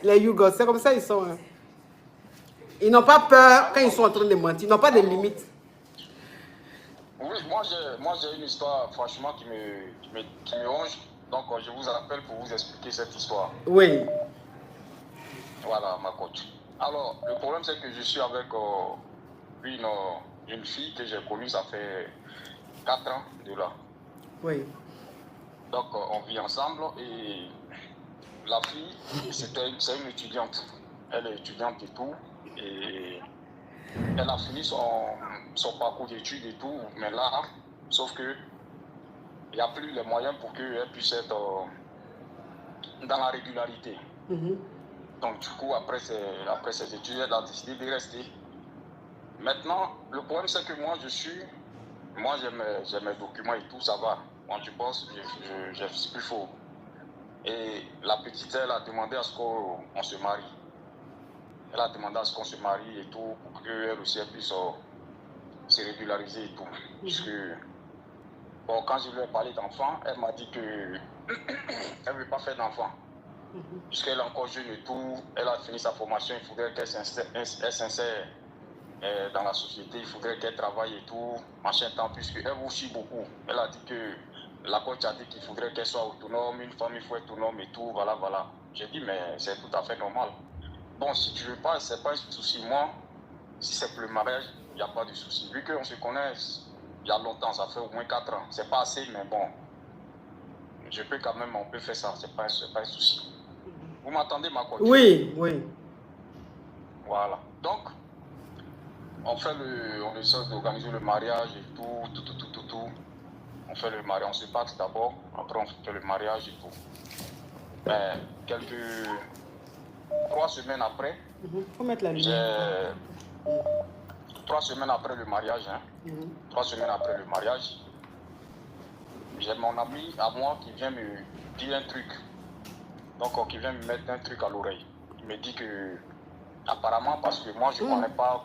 Les Yougos, c'est comme ça ils sont. Hein. Ils n'ont pas peur quand ils sont en train de mentir. Ils n'ont pas de limites. Oui, moi j'ai une histoire franchement qui me ronge. Donc je vous appelle pour vous expliquer cette histoire. Oui. Voilà ma coach. Alors le problème c'est que je suis avec une fille que j'ai connue, ça fait 4 ans de là. Oui. Donc on vit ensemble et la fille, c'est une étudiante. Elle est étudiante et tout. Et elle a fini son parcours d'études et tout. Mais là, sauf que il n'y a plus les moyens pour qu'elle puisse être dans la régularité. Donc du coup, après ses études, elle a décidé de rester. Maintenant, le problème c'est que moi j'ai mes documents et tout, ça va. Quand tu penses, je suis plus faux. Et la petite, elle a demandé à ce qu'on se marie. Elle a demandé à ce qu'on se marie et tout, pour qu'elle aussi puisse se régulariser et tout. Puisque, bon, quand je lui ai parlé d'enfant, elle m'a dit qu'elle ne veut pas faire d'enfant. Puisqu'elle est encore jeune et tout, elle a fini sa formation, il faudrait qu'elle s'insère dans la société, il faudrait qu'elle travaille et tout, machin temps, puisqu'elle vous chie beaucoup. Elle a dit que la coach a dit qu'il faudrait qu'elle soit autonome, une femme il faut être autonome et tout, voilà, voilà. J'ai dit, mais c'est tout à fait normal. Bon, si tu veux pas, c'est pas un souci. Moi, si c'est pour le mariage, il n'y a pas de souci. Vu qu'on se connaît il y a longtemps, ça fait au moins 4 ans. C'est pas assez, mais bon, je peux quand même, on peut faire ça, c'est pas un souci. Vous m'entendez, ma coach? Oui, oui. Voilà. Donc, on essaie d'organiser le mariage et tout. On fait le mariage, on se passe d'abord, après on fait le mariage et tout. Mais 3 semaines après, Faut mettre la lumière. 3 semaines après le mariage, 3 semaines après le mariage, j'ai mon ami à moi qui vient me dire un truc. Donc, qui vient me mettre un truc à l'oreille. Il me dit que, apparemment, parce que moi, je ne connais pas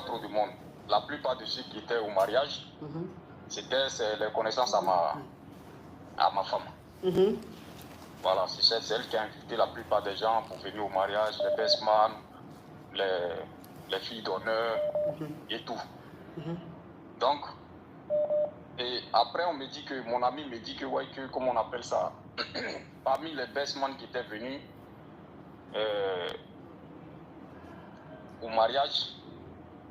trop de monde. La plupart de ceux qui étaient au mariage, c'est les connaissances à ma femme. Voilà, c'est elle qui a invité la plupart des gens pour venir au mariage, les best man, les filles d'honneur et tout. Donc, et après on me dit que, mon ami me dit que, ouais, que comment on appelle ça, parmi les best man qui étaient venus au mariage,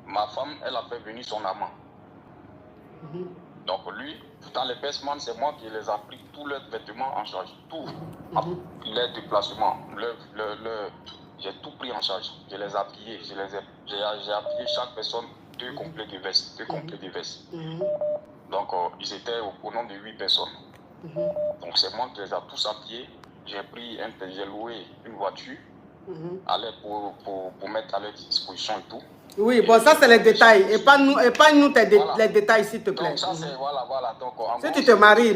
ma femme, elle a fait venir son amant. Donc lui, dans les best man, c'est moi qui les a pris tous leurs vêtements en charge, tout, les déplacements, j'ai tout pris en charge. Je les ai habillés, j'ai habillé chaque personne 2 complets de veste, 2 complets de veste. Donc ils étaient au nombre de 8 personnes. Donc c'est moi qui les ai tous habillés. J'ai loué une voiture pour mettre à leur disposition et tout. Oui, bon, ça c'est les détails. Et pas nous les détails, s'il te plaît. Donc ça c'est, voilà. Donc, si tu te maries,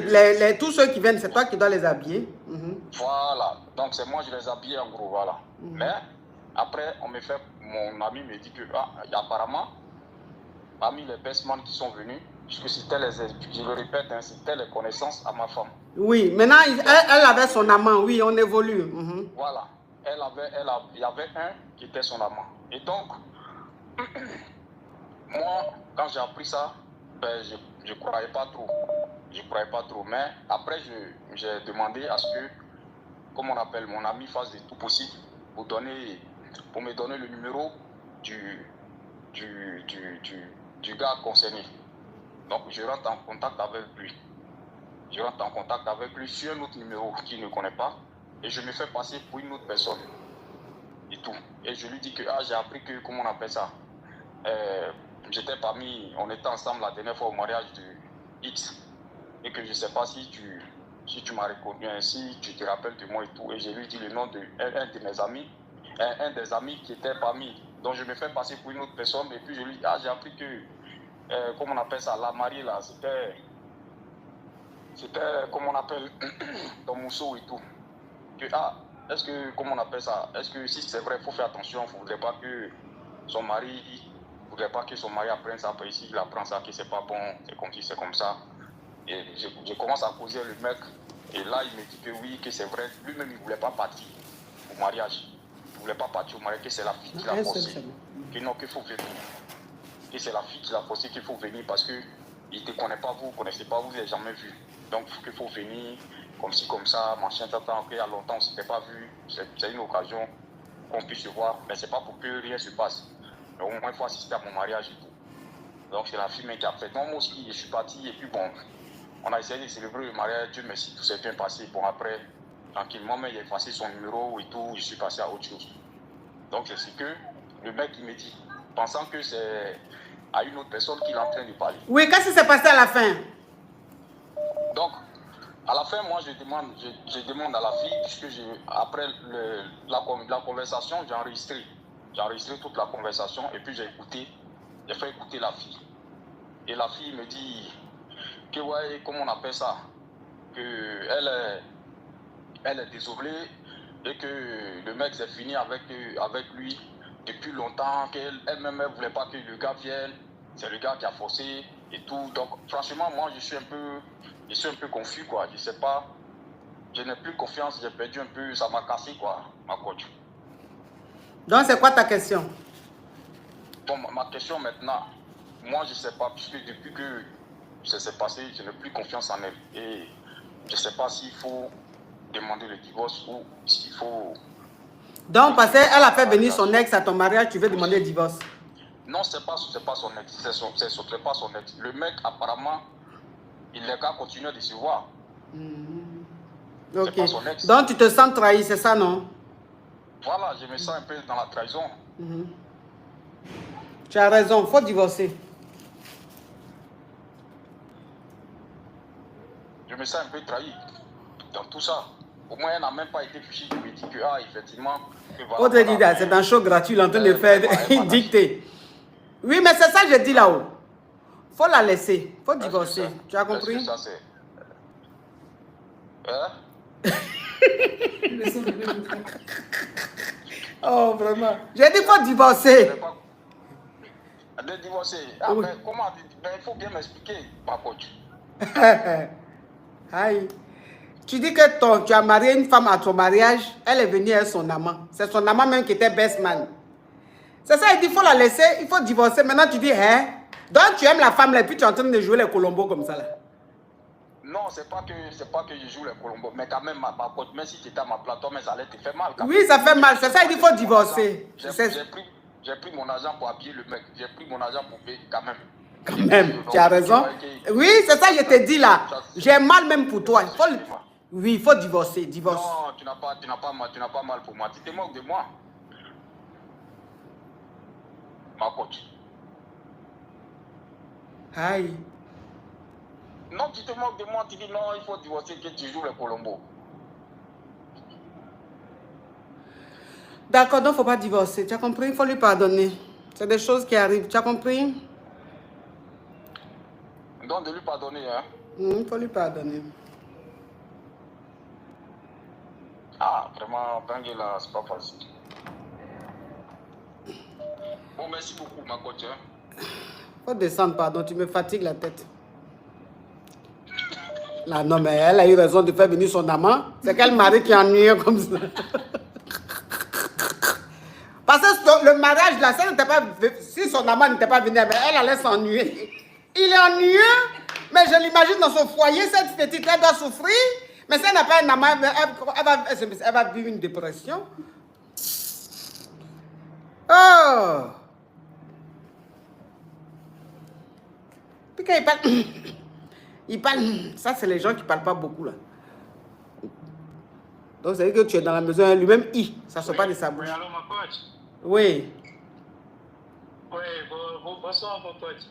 tous ceux qui viennent, c'est toi qui dois les habiller. Voilà, donc c'est moi je les habille en gros, voilà. Mais après, mon ami me dit que, apparemment, parmi les best man qui sont venus, puisque c'était je le répète, c'était les connaissances à ma femme. Oui, maintenant, elle avait son amant, oui, on évolue. Voilà, il y avait un qui était son amant. Et donc, moi, quand j'ai appris ça, ben, je ne croyais pas trop. Je ne croyais pas trop. Mais après, j'ai demandé à ce que, comme on appelle, mon ami fasse de tout possible pour me donner le numéro du gars concerné. Donc, je rentre en contact avec lui. Je rentre en contact avec lui sur un autre numéro qu'il ne connaît pas et je me fais passer pour une autre personne et tout. Et je lui dis que j'ai appris que, comment on appelle ça, on était ensemble la dernière fois au mariage de X et que je ne sais pas si tu m'as reconnu, si tu te rappelles de moi et tout. Et je lui dis le nom un de mes amis, un des amis qui était parmi. Donc je me fais passer pour une autre personne et puis je lui dis, j'ai appris que, comment on appelle ça, la mariée là, c'était comme on appelle, dans Mousseau et tout. Que, est-ce que, comment on appelle ça, est-ce que si c'est vrai, il faut faire attention, il ne faudrait pas que son mari apprenne ça, après ici, il apprend ça, que c'est pas bon, c'est comme ci, c'est comme ça. Et je commence à causer le mec, et là, il me dit que oui, que c'est vrai, lui-même, il ne voulait pas partir au mariage. voulait pas partir au mariage, que c'est la fille qui l'a forcé. Que non, qu'il faut venir. Que c'est la fille qui l'a forcé qu'il faut venir parce qu'il ne te connaît pas, vous ne connaissez pas, vous ne l'avez jamais vu. Donc il faut venir comme ci, comme ça, machin, t'attends, qu'il y a longtemps, on ne s'était pas vu. C'est une occasion qu'on puisse se voir, mais ce n'est pas pour que rien se passe. Mais au moins, il faut assister à mon mariage et tout. Donc c'est la fille qui a fait. Non, moi aussi, je suis parti et puis bon, on a essayé de célébrer le mariage, Dieu merci, tout s'est bien passé. Bon, après, tranquillement, mais il a effacé son numéro et tout, je suis passé à autre chose. Donc c'est ce que le mec il me dit, pensant que c'est à une autre personne qu'il est en train de parler. Oui, qu'est-ce qui s'est passé à la fin? Donc, à la fin, moi, je demande à la fille, puisque après la conversation, j'ai enregistré. J'ai enregistré toute la conversation et puis j'ai fait écouter la fille. Et la fille me dit que, ouais, comment on appelle ça? Elle est désolée et que le mec s'est fini avec lui depuis longtemps, qu'elle-même ne voulait pas que le gars vienne. C'est le gars qui a forcé et tout. Donc, franchement, moi, je suis un peu confus, quoi. Je sais pas. Je n'ai plus confiance, j'ai perdu un peu, ça m'a cassé, quoi, ma coach. Donc, c'est quoi ta question? Bon, ma question maintenant, moi, je sais pas, puisque depuis que ça s'est passé, je n'ai plus confiance en elle. Et je sais pas s'il faut demander le divorce ou s'il faut... Donc, parce qu'elle a fait venir son ex à ton mariage, tu veux demander le divorce? Non, c'est pas son ex, c'est pas son ex. Le mec, apparemment, il est qu'à continuer de se voir. Ok. Pas son ex. Donc, tu te sens trahi, c'est ça, non? Voilà, je me sens un peu dans la trahison. Tu as raison, il faut divorcer. Je me sens un peu trahi dans tout ça. Au moins, elle n'a même pas été fichée. Je me dis que, ah, effectivement... Autre dit, c'est un show gratuit, il est en train de faire une dictée. Oui, mais c'est ça que je dis là-haut. Il faut la laisser, il faut divorcer. Tu as compris? Ça, c'est... Hein? Oh, vraiment. J'ai dit qu'il faut divorcer. De divorcer? Ah, mais comment? Il faut bien m'expliquer, ma coach. Aïe. Tu dis que tu as marié une femme à ton mariage, elle est venue avec son amant. C'est son amant même qui était best man. C'est ça, il dit, il faut la laisser, il faut divorcer. Maintenant, tu dis, hein? Donc, tu aimes la femme là, et puis tu es en train de jouer les colombos comme ça là. Non, c'est pas que je joue les colombos, mais quand même, ma coach, même si tu étais à ma plateau, mais ça allait te faire mal. Oui, ça fait mal. C'est ça, il dit, il faut divorcer. J'ai pris mon argent pour habiller le mec. J'ai pris mon argent pour payer quand même. Quand même, tu as raison. Oui, c'est ça, je te dis là. J'ai mal même pour toi. Oui, il faut divorcer. Divorce. Non, tu n'as pas mal pour moi. Tu te moques de moi. Ma coach. Aïe. Non, tu te moques de moi. Tu dis non, il faut divorcer, que tu joues les colombos. D'accord, donc il ne faut pas divorcer. Tu as compris? Il faut lui pardonner. C'est des choses qui arrivent. Tu as compris? Donc de lui pardonner, hein? Il faut lui pardonner. Ah, vraiment, Bangela, c'est pas facile. Bon, merci beaucoup, ma coach. Faut descendre, pardon, tu me fatigues la tête. Là, non, mais elle a eu raison de faire venir son amant. C'est quel mari qui est ennuyeux comme ça? Parce que le mariage, là, ça n'était pas... Si son amant n'était pas venu, elle allait s'ennuyer. Il est ennuyeux, mais je l'imagine dans son foyer, cette petite, elle doit souffrir. Mais si elle n'a pas un amant, elle va vivre une dépression. Oh! Puis quand il parle... Il parle... Ça, c'est les gens qui ne parlent pas beaucoup, là. Donc, ça veut dire que tu es dans la maison, lui-même, ça ne sort pas de sa bouche. Oui, allô, ma coach? Oui. Oui, bonsoir, mon coach.